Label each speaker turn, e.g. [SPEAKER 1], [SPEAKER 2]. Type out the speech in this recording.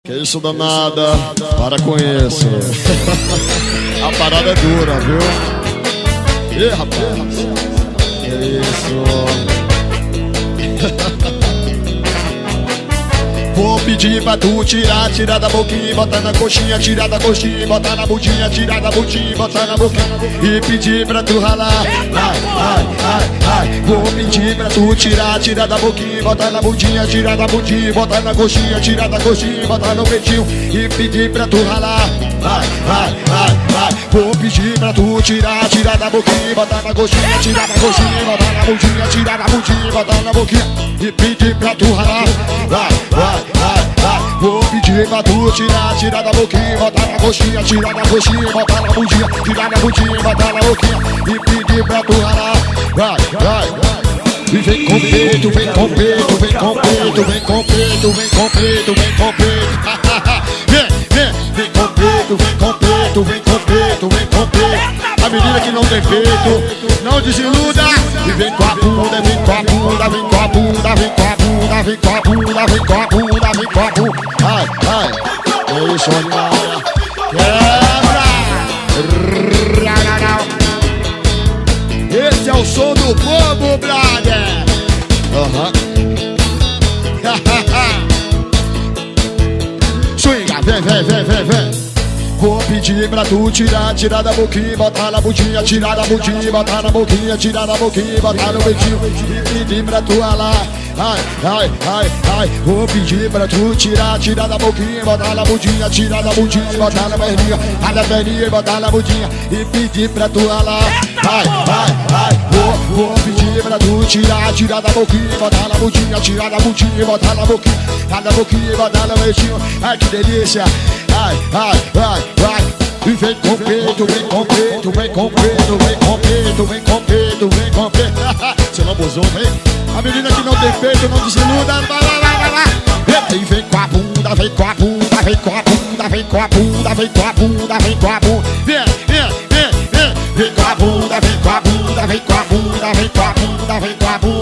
[SPEAKER 1] Que isso, danada? Para com isso. A parada é dura, viu? Ih, rapaz. Que isso? Vou pedir pra tu tirar da boquinha e botar na coxinha, tirar da coxinha e botar na bundinha, tirar da bundinha e botar na boquinha e pedir pra tu ralar. Vou pedir pra tu tirar da boquinha e botar na bundinha, tirar da bundinha e botar na coxinha, tirar da coxinha e botar no peitinho e pedir pra tu ralar. Vou pedir pra tu tirar da boquinha e botar na coxinha, tirar da coxinha e botar na bundinha, tirar da bundinha e botar na boquinha e pedir pra tu ralar. Vou pedir pra tu tirar da boquinha e botar na coxinha, tirar da coxinha e botar na bundinha, tirar da bundinha e botar na boquinha e pedir pra tu ralar. E vem com peito, vem com peito, vem com peito, vem com peito, vem com peito, vem com peito. Vem com peito, vem com peito, vem com peito, vem com peito. A menina que não tem peito, não desiluda. E vem com a bunda, vem com a bunda, vem com a bunda, vem com a bunda, vem com a bunda, vem com a bunda, vem com a bunda. Ai, é isso, olha. Quebra! Esse é o som do povo, brother. Swinga, vem. Vou pedir pra tu tirar da boquinha, botar na bundinha, tirar da bundinha, botar na boquinha, tirar da boquinha, botar no peitinho e pedir pra tu ralar. Vou pedir pra tu tirar da boquinha, botar na bundinha, tirar da bundinha, botar na perninha e botar na bundinha e pedir pra tu ralar. Vou pedir pra tu tirar da boquinha, botar na bundinha, tirar da bundinha, botar na boquinha, e botar no peitinho. Ai, que delícia. E vem com peito, vem com peito, vem com peito, vem com peito, vem com peito, vem com peito. Você não abusou, vem? A menina que não tem peito, não desiluda. Vai. E vem com a bunda, vem com a bunda, vem com a bunda, vem com a bunda, vem com a bunda, vem com a bunda. Vem com a bunda, vem com a bunda, vem com a bunda, vem com a bunda, vem com a bunda, vem com a bunda.